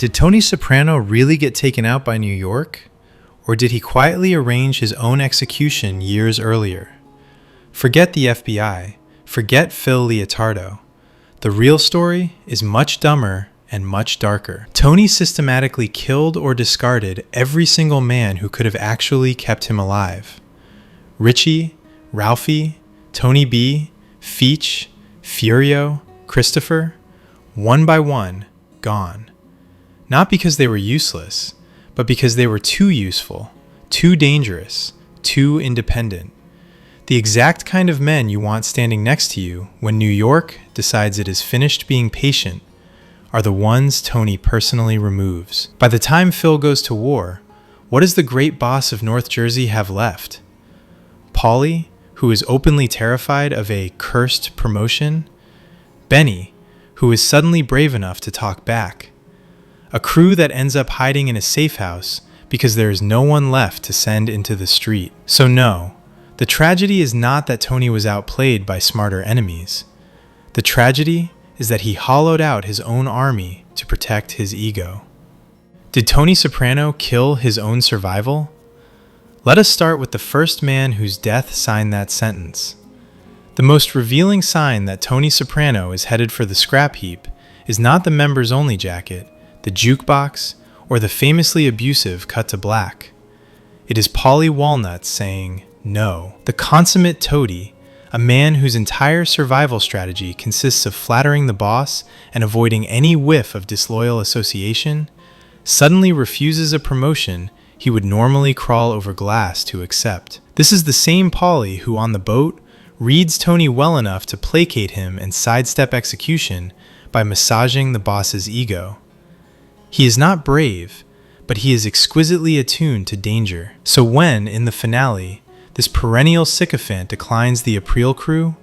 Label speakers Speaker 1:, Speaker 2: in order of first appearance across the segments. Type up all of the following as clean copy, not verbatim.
Speaker 1: Did Tony Soprano really get taken out by New York? Or did he quietly arrange his own execution years earlier? Forget the FBI. Forget Phil Leotardo. The real story is much dumber and much darker. Tony systematically killed or discarded every single man who could have actually kept him alive. Richie, Ralphie, Tony B, Feach, Furio, Christopher, one by one, gone. Not because they were useless, but because they were too useful, too dangerous, too independent. The exact kind of men you want standing next to you when New York decides it is finished being patient are the ones Tony personally removes. By the time Phil goes to war, what does the great boss of North Jersey have left? Paulie, who is openly terrified of a cursed promotion? Benny, who is suddenly brave enough to talk back? A crew that ends up hiding in a safe house because there is no one left to send into the street. So no, the tragedy is not that Tony was outplayed by smarter enemies. The tragedy is that he hollowed out his own army to protect his ego. Did Tony Soprano kill his own survival? Let us start with the first man whose death signed that sentence. The most revealing sign that Tony Soprano is headed for the scrap heap is not the members-only jacket, the jukebox, or the famously abusive cut to black. It is Paulie Walnuts saying no. The consummate toady, a man whose entire survival strategy consists of flattering the boss and avoiding any whiff of disloyal association, suddenly refuses a promotion he would normally crawl over glass to accept. This is the same Paulie who on the boat reads Tony well enough to placate him and sidestep execution by massaging the boss's ego. He is not brave, but he is exquisitely attuned to danger. So when, in the finale, this perennial sycophant declines the April crew,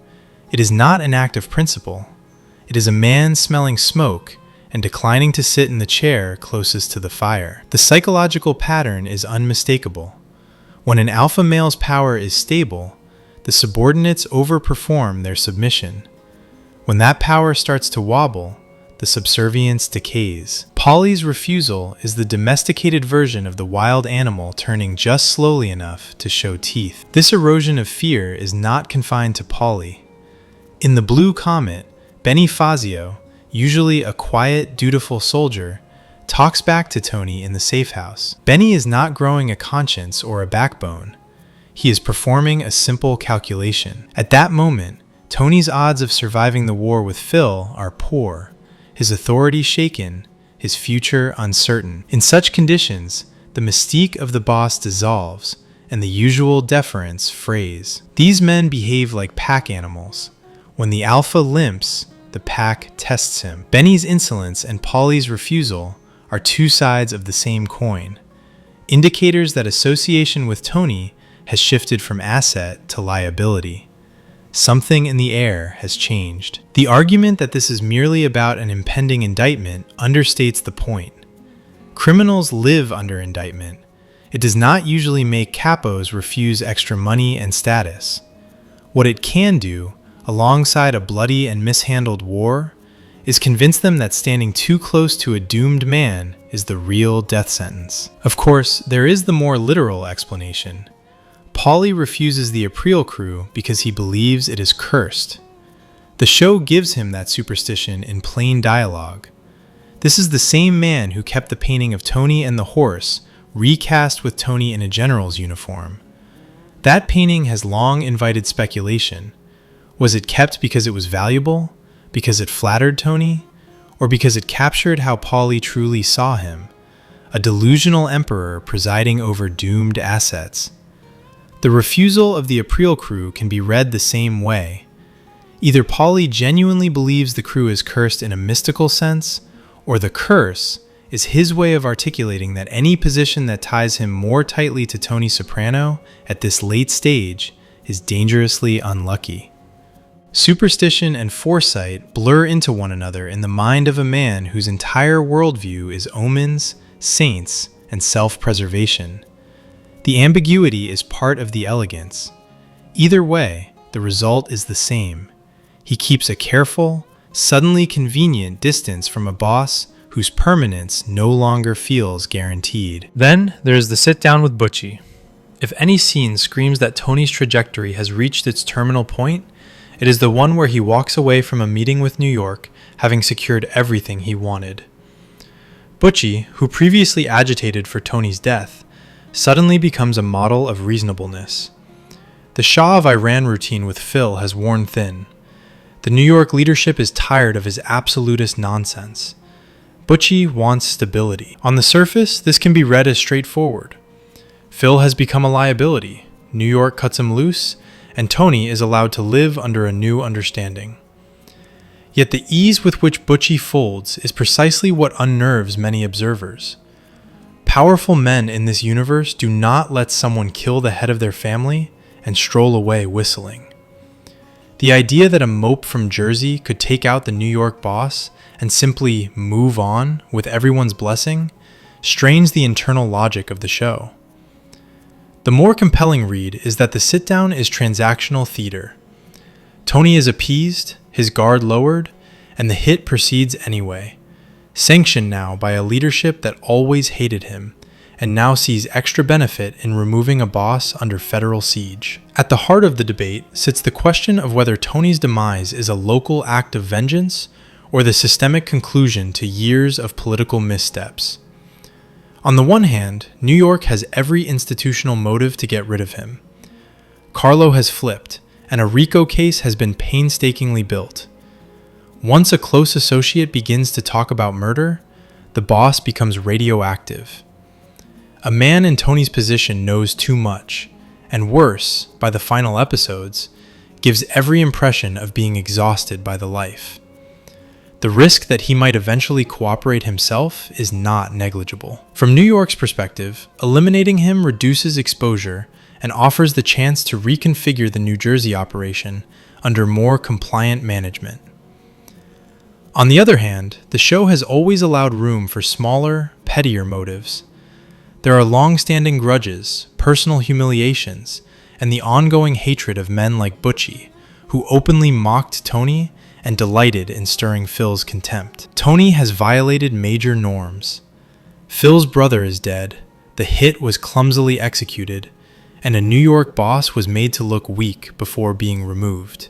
Speaker 1: it is not an act of principle. It is a man smelling smoke and declining to sit in the chair closest to the fire. The psychological pattern is unmistakable. When an alpha male's power is stable, the subordinates overperform their submission. When that power starts to wobble, the subservience decays. Paulie's refusal is the domesticated version of the wild animal turning just slowly enough to show teeth. This erosion of fear is not confined to Paulie. In The Blue Comet, Benny Fazio, usually a quiet, dutiful soldier, talks back to Tony in the safe house. Benny is not growing a conscience or a backbone. He is performing a simple calculation. At that moment, Tony's odds of surviving the war with Phil are poor, his authority shaken, his future uncertain. In such conditions, the mystique of the boss dissolves, and the usual deference frays. These men behave like pack animals. When the alpha limps, the pack tests him. Benny's insolence and Paulie's refusal are two sides of the same coin, indicators that association with Tony has shifted from asset to liability. Something in the air has changed. The argument that this is merely about an impending indictment understates the point. Criminals live under indictment. It does not usually make capos refuse extra money and status. What it can do, alongside a bloody and mishandled war, is convince them that standing too close to a doomed man is the real death sentence. Of course, there is the more literal explanation. Paulie refuses the April crew because he believes it is cursed. The show gives him that superstition in plain dialogue. This is the same man who kept the painting of Tony and the horse recast with Tony in a general's uniform. That painting has long invited speculation. Was it kept because it was valuable, because it flattered Tony, or because it captured how Paulie truly saw him, a delusional emperor presiding over doomed assets? The refusal of the April crew can be read the same way. Either Paulie genuinely believes the crew is cursed in a mystical sense, or the curse is his way of articulating that any position that ties him more tightly to Tony Soprano at this late stage is dangerously unlucky. Superstition and foresight blur into one another in the mind of a man whose entire worldview is omens, saints, and self-preservation. The ambiguity is part of the elegance. Either way, the result is the same. He keeps a careful, suddenly convenient distance from a boss whose permanence no longer feels guaranteed.
Speaker 2: Then there's the sit down with Butchie. If any scene screams that Tony's trajectory has reached its terminal point, it is the one where he walks away from a meeting with New York, having secured everything he wanted. Butchie, who previously agitated for Tony's death, suddenly becomes a model of reasonableness. The Shah of Iran routine with Phil has worn thin. The New York leadership is tired of his absolutist nonsense. Butchie wants stability. On the surface, this can be read as straightforward. Phil has become a liability, New York cuts him loose, and Tony is allowed to live under a new understanding. Yet the ease with which Butchie folds is precisely what unnerves many observers. Powerful men in this universe do not let someone kill the head of their family and stroll away whistling. The idea that a mope from Jersey could take out the New York boss and simply move on with everyone's blessing strains the internal logic of the show. The more compelling read is that the sit-down is transactional theater. Tony is appeased, his guard lowered, and the hit proceeds anyway, sanctioned now by a leadership that always hated him and now sees extra benefit in removing a boss under federal siege. At the heart of the debate sits the question of whether Tony's demise is a local act of vengeance or the systemic conclusion to years of political missteps. On the one hand, New York has every institutional motive to get rid of him. Carlo has flipped, and a RICO case has been painstakingly built. Once a close associate begins to talk about murder, the boss becomes radioactive. A man in Tony's position knows too much, and worse, by the final episodes, gives every impression of being exhausted by the life. The risk that he might eventually cooperate himself is not negligible. From New York's perspective, eliminating him reduces exposure and offers the chance to reconfigure the New Jersey operation under more compliant management. On the other hand, the show has always allowed room for smaller, pettier motives. There are long-standing grudges, personal humiliations, and the ongoing hatred of men like Butchie, who openly mocked Tony and delighted in stirring Phil's contempt. Tony has violated major norms. Phil's brother is dead, the hit was clumsily executed, and a New York boss was made to look weak before being removed.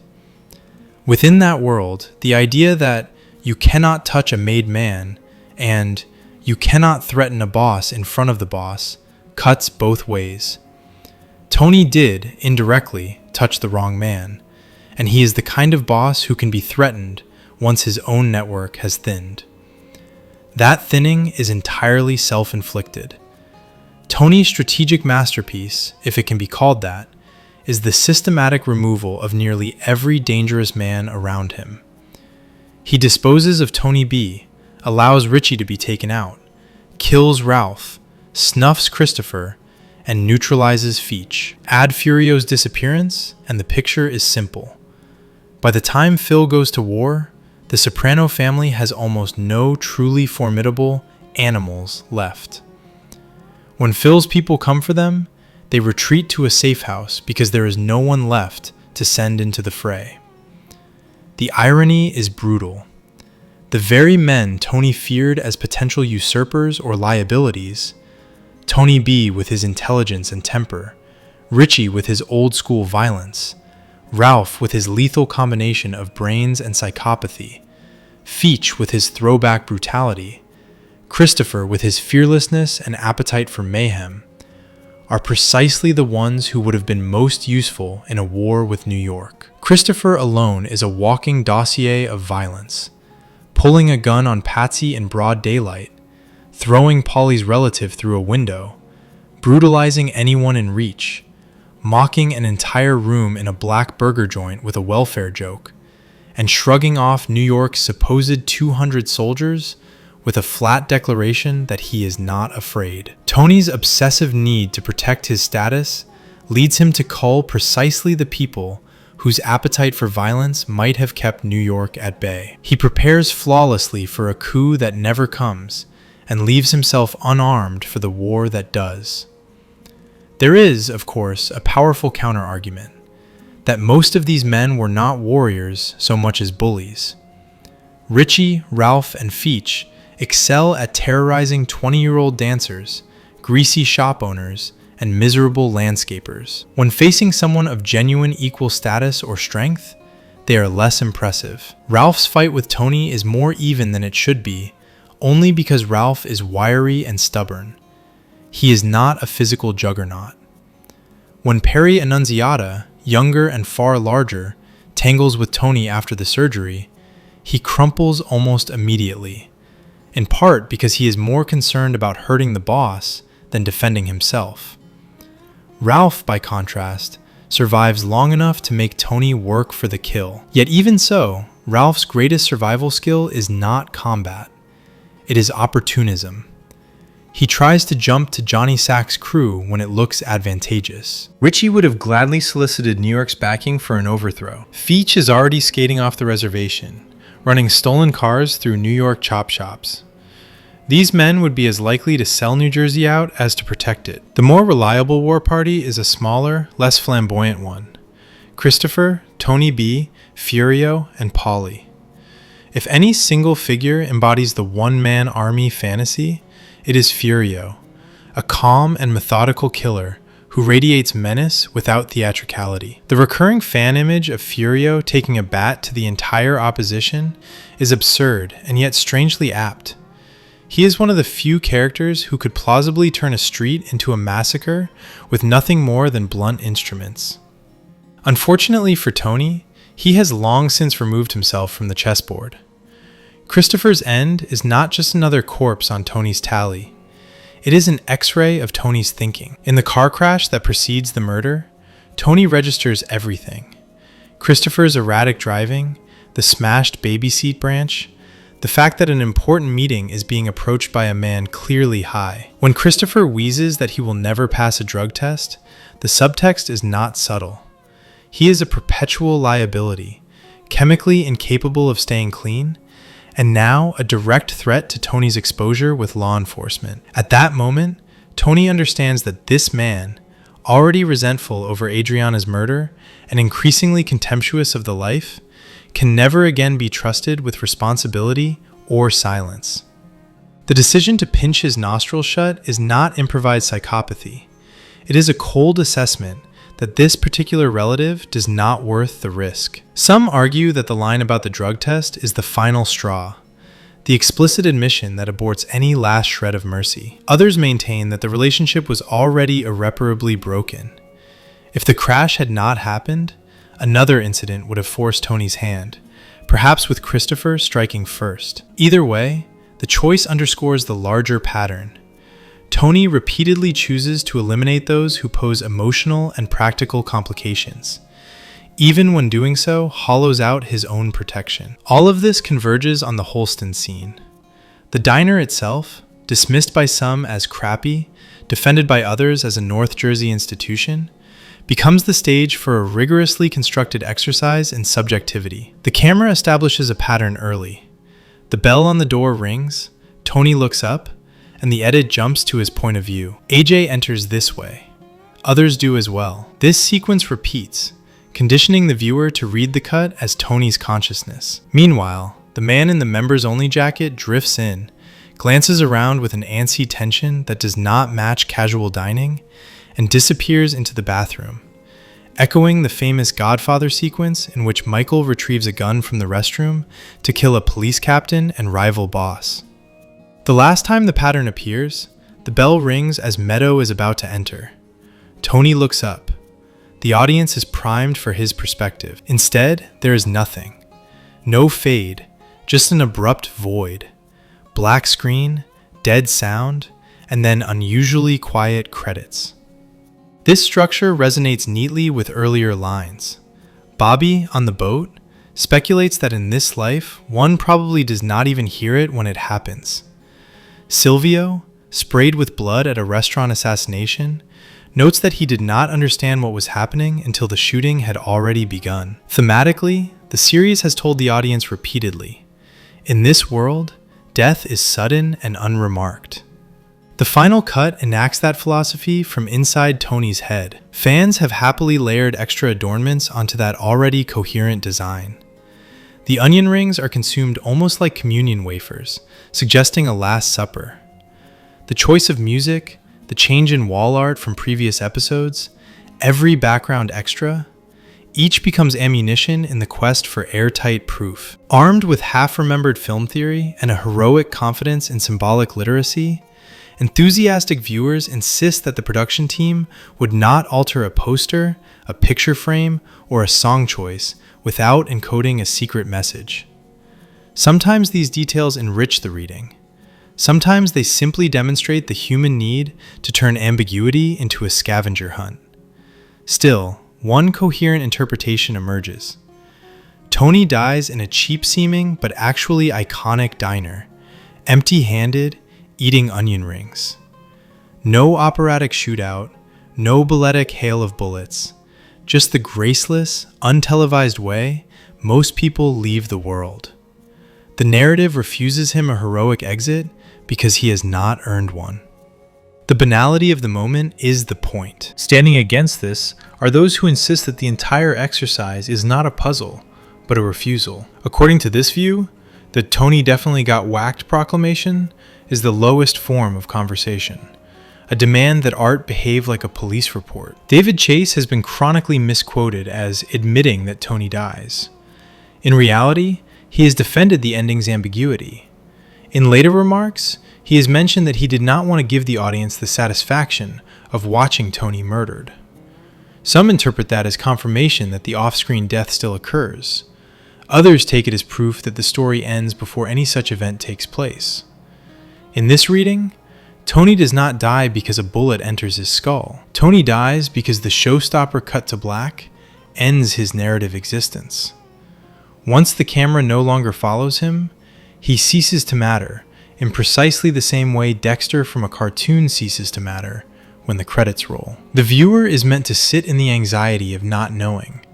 Speaker 2: Within that world, the idea that you cannot touch a made man and you cannot threaten a boss in front of the boss cuts both ways. Tony did, indirectly, touch the wrong man, and he is the kind of boss who can be threatened once his own network has thinned. That thinning is entirely self-inflicted. Tony's strategic masterpiece, if it can be called that, is the systematic removal of nearly every dangerous man around him. He disposes of Tony B, allows Richie to be taken out, kills Ralph, snuffs Christopher, and neutralizes Feech. Add Furio's disappearance, and the picture is simple. By the time Phil goes to war, the Soprano family has almost no truly formidable animals left. When Phil's people come for them, they retreat to a safe house because there is no one left to send into the fray. The irony is brutal. The very men Tony feared as potential usurpers or liabilities, Tony B with his intelligence and temper, Richie with his old-school violence, Ralph with his lethal combination of brains and psychopathy, Feech with his throwback brutality, Christopher with his fearlessness and appetite for mayhem, are precisely the ones who would have been most useful in a war with New York. Christopher alone is a walking dossier of violence, pulling a gun on Patsy in broad daylight, throwing Polly's relative through a window, brutalizing anyone in reach, mocking an entire room in a black burger joint with a welfare joke, and shrugging off New York's supposed 200 soldiers with a flat declaration that he is not afraid. Tony's obsessive need to protect his status leads him to cull precisely the people whose appetite for violence might have kept New York at bay. He prepares flawlessly for a coup that never comes and leaves himself unarmed for the war that does. There is, of course, a powerful counter-argument that most of these men were not warriors so much as bullies. Richie, Ralph, and Feech excel at terrorizing 20-year-old dancers, greasy shop owners, and miserable landscapers. When facing someone of genuine equal status or strength, they are less impressive. Ralph's fight with Tony is more even than it should be, only because Ralph is wiry and stubborn. He is not a physical juggernaut. When Perry Annunziata, younger and far larger, tangles with Tony after the surgery, he crumples almost immediately, in part because he is more concerned about hurting the boss than defending himself. Ralph, by contrast, survives long enough to make Tony work for the kill. Yet even so, Ralph's greatest survival skill is not combat. It is opportunism. He tries to jump to Johnny Sack's crew when it looks advantageous. Richie would have gladly solicited New York's backing for an overthrow. Feach is already skating off the reservation, running stolen cars through New York chop shops. These men would be as likely to sell New Jersey out as to protect it. The more reliable war party is a smaller, less flamboyant one. Christopher, Tony B., Furio, and Polly. If any single figure embodies the one-man army fantasy, it is Furio, a calm and methodical killer who radiates menace without theatricality. The recurring fan image of Furio taking a bat to the entire opposition is absurd and yet strangely apt. He is one of the few characters who could plausibly turn a street into a massacre with nothing more than blunt instruments. Unfortunately for Tony, he has long since removed himself from the chessboard. Christopher's end is not just another corpse on Tony's tally. It is an X-ray of Tony's thinking. In the car crash that precedes the murder, Tony registers everything. Christopher's erratic driving, the smashed baby seat branch, the fact that an important meeting is being approached by a man clearly high. When Christopher wheezes that he will never pass a drug test, the subtext is not subtle. He is a perpetual liability, chemically incapable of staying clean, and now a direct threat to Tony's exposure with law enforcement. At that moment, Tony understands that this man, already resentful over Adriana's murder and increasingly contemptuous of the life, can never again be trusted with responsibility or silence. The decision to pinch his nostrils shut is not improvised psychopathy. It is a cold assessment that this particular relative does not worth the risk. Some argue that the line about the drug test is the final straw, the explicit admission that aborts any last shred of mercy. Others maintain that the relationship was already irreparably broken. If the crash had not happened, another incident would have forced Tony's hand, perhaps with Christopher striking first. Either way, the choice underscores the larger pattern. Tony repeatedly chooses to eliminate those who pose emotional and practical complications. Even when doing so, hollows out his own protection. All of this converges on the Holsten scene. The diner itself, dismissed by some as crappy, defended by others as a North Jersey institution, becomes the stage for a rigorously constructed exercise in subjectivity. The camera establishes a pattern early. The bell on the door rings, Tony looks up, and the edit jumps to his point of view. AJ enters this way. Others do as well. This sequence repeats, conditioning the viewer to read the cut as Tony's consciousness. Meanwhile, the man in the members-only jacket drifts in, glances around with an antsy tension that does not match casual dining, and disappears into the bathroom, echoing the famous Godfather sequence in which Michael retrieves a gun from the restroom to kill a police captain and rival boss. The last time the pattern appears, the bell rings as Meadow is about to enter. Tony looks up. The audience is primed for his perspective. Instead, there is nothing. No fade, just an abrupt void. Black screen, dead sound, and then unusually quiet credits. This structure resonates neatly with earlier lines. Bobby, on the boat, speculates that in this life, one probably does not even hear it when it happens. Silvio, sprayed with blood at a restaurant assassination, notes that he did not understand what was happening until the shooting had already begun. Thematically, the series has told the audience repeatedly, in this world, death is sudden and unremarked. The final cut enacts that philosophy from inside Tony's head. Fans have happily layered extra adornments onto that already coherent design.
Speaker 1: The onion rings are consumed almost like communion wafers, suggesting a Last Supper. The choice of music, the change in wall art from previous episodes, every background extra, each becomes ammunition in the quest for airtight proof. Armed with half-remembered film theory and a heroic confidence in symbolic literacy, enthusiastic viewers insist that the production team would not alter a poster, a picture frame, or a song choice without encoding a secret message. Sometimes these details enrich the reading. Sometimes they simply demonstrate the human need to turn ambiguity into a scavenger hunt. Still, one coherent interpretation emerges. Tony dies in a cheap-seeming but actually iconic diner, empty-handed, eating onion rings. No operatic shootout, no balletic hail of bullets, just the graceless, untelevised way most people leave the world. The narrative refuses him a heroic exit because he has not earned one. The banality of the moment is the point. Standing against this are those who insist that the entire exercise is not a puzzle, but a refusal. According to this view, the Tony definitely got whacked proclamation is the lowest form of conversation, a demand that art behave like a police report. David Chase has been chronically misquoted as admitting that Tony dies. In reality, he has defended the ending's ambiguity. In later remarks, he has mentioned that he did not want to give the audience the satisfaction of watching Tony murdered. Some interpret that as confirmation that the off-screen death still occurs. Others take it as proof that the story ends before any such event takes place. In this reading, Tony does not die because a bullet enters his skull. Tony dies because the showstopper cut to black ends his narrative existence. Once the camera no longer follows him, he ceases to matter in precisely the same way Dexter from a cartoon ceases to matter when the credits roll. The viewer is meant to sit in the anxiety of not knowing,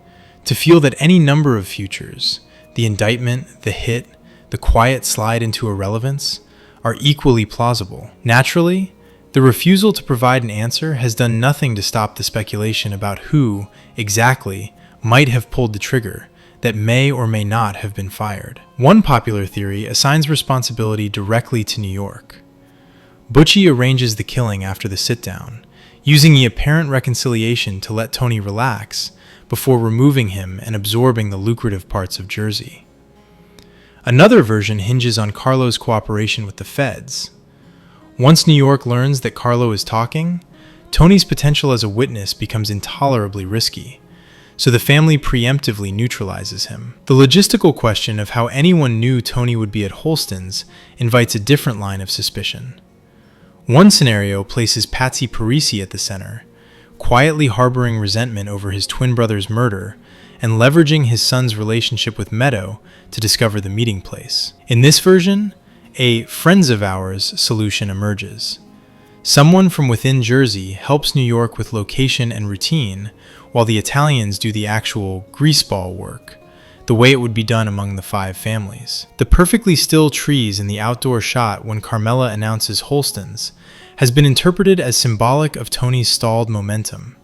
Speaker 1: to feel that any number of futures, the indictment, the hit, the quiet slide into irrelevance, are equally plausible. Naturally, the refusal to provide an answer has done nothing to stop the speculation about who, exactly, might have pulled the trigger that may or may not have been fired. One popular theory assigns responsibility directly to New York. Butchie arranges the killing after the sit-down, using the apparent reconciliation to let Tony relax before removing him and absorbing the lucrative parts of Jersey. Another version hinges on Carlo's cooperation with the feds. Once New York learns that Carlo is talking, Tony's potential as a witness becomes intolerably risky, so the family preemptively neutralizes him. The logistical question of how anyone knew Tony would be at Holsten's invites a different line of suspicion. One scenario places Patsy Parisi at the center, quietly harboring resentment over his twin brother's murder and leveraging his son's relationship with Meadow to discover the meeting place. In this version, a friends of ours solution emerges. Someone from within Jersey helps New York with location and routine, while the Italians do the actual greaseball work, the way it would be done among the 5 families. The perfectly still trees in the outdoor shot when Carmela announces Holsten's has been interpreted as symbolic of Tony's stalled momentum.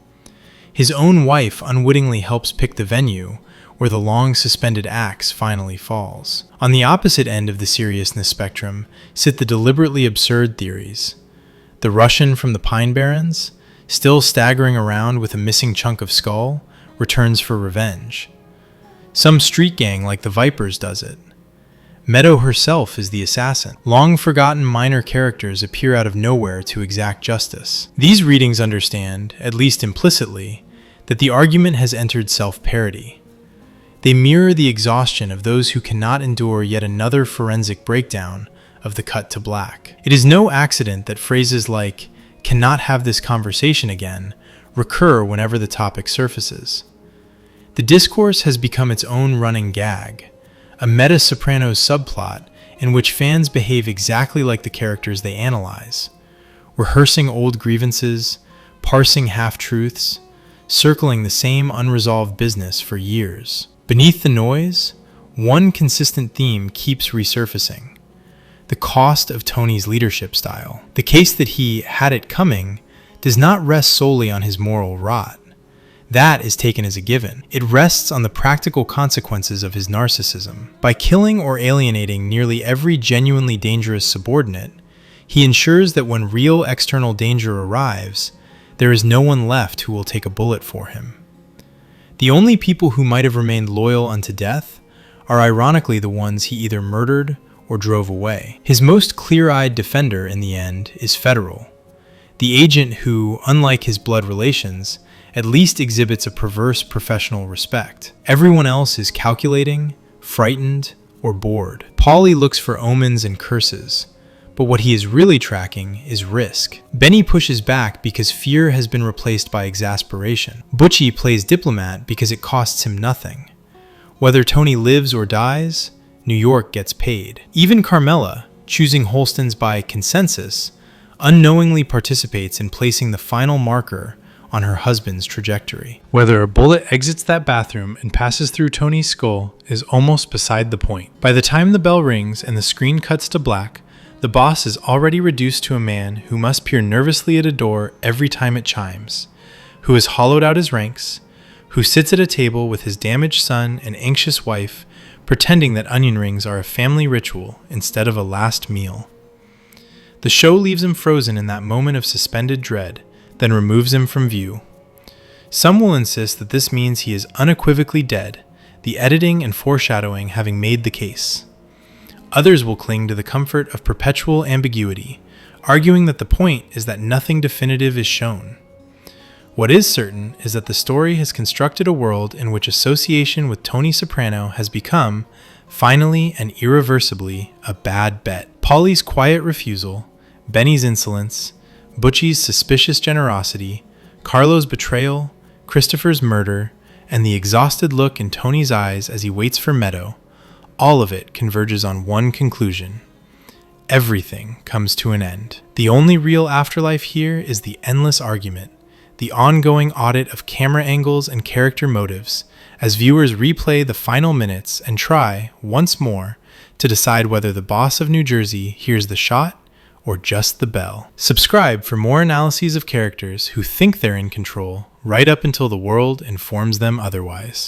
Speaker 1: His own wife unwittingly helps pick the venue where the long suspended axe finally falls. On the opposite end of the seriousness spectrum sit the deliberately absurd theories. The Russian from the Pine Barrens, still staggering around with a missing chunk of skull, returns for revenge. Some street gang like the Vipers does it. Meadow herself is the assassin. Long-forgotten minor characters appear out of nowhere to exact justice. These readings understand, at least implicitly, that the argument has entered self-parody. They mirror the exhaustion of those who cannot endure yet another forensic breakdown of the cut to black. It is no accident that phrases like, "cannot have this conversation again," recur whenever the topic surfaces. The discourse has become its own running gag, a meta-Sopranos subplot in which fans behave exactly like the characters they analyze, rehearsing old grievances, parsing half-truths, circling the same unresolved business for years. Beneath the noise, one consistent theme keeps resurfacing: the cost of Tony's leadership style. The case that he had it coming does not rest solely on his moral rot. That is taken as a given. It rests on the practical consequences of his narcissism. By killing or alienating nearly every genuinely dangerous subordinate, he ensures that when real external danger arrives, there is no one left who will take a bullet for him. The only people who might have remained loyal unto death are ironically the ones he either murdered or drove away. His most clear-eyed defender in the end is Federal, the agent who, unlike his blood relations, at least exhibits a perverse professional respect. Everyone else is calculating, frightened, or bored. Paulie looks for omens and curses, but what he is really tracking is risk. Benny pushes back because fear has been replaced by exasperation. Butchie plays diplomat because it costs him nothing. Whether Tony lives or dies, New York gets paid. Even Carmela, choosing Holsten's by consensus, unknowingly participates in placing the final marker on her husband's trajectory. Whether a bullet exits that bathroom and passes through Tony's skull is almost beside the point. By the time the bell rings and the screen cuts to black, the boss is already reduced to a man who must peer nervously at a door every time it chimes, who has hollowed out his ranks, who sits at a table with his damaged son and anxious wife, pretending that onion rings are a family ritual instead of a last meal. The show leaves him frozen in that moment of suspended dread, then removes him from view. Some will insist that this means he is unequivocally dead, the editing and foreshadowing having made the case. Others will cling to the comfort of perpetual ambiguity, arguing that the point is that nothing definitive is shown. What is certain is that the story has constructed a world in which association with Tony Soprano has become, finally and irreversibly, a bad bet. Paulie's quiet refusal, Benny's insolence, Butchie's suspicious generosity, Carlo's betrayal, Christopher's murder, and the exhausted look in Tony's eyes as he waits for Meadow, all of it converges on one conclusion. Everything comes to an end. The only real afterlife here is the endless argument, the ongoing audit of camera angles and character motives, as viewers replay the final minutes and try, once more, to decide whether the boss of New Jersey hears the shot or just the bell. Subscribe for more analyses of characters who think they're in control right up until the world informs them otherwise.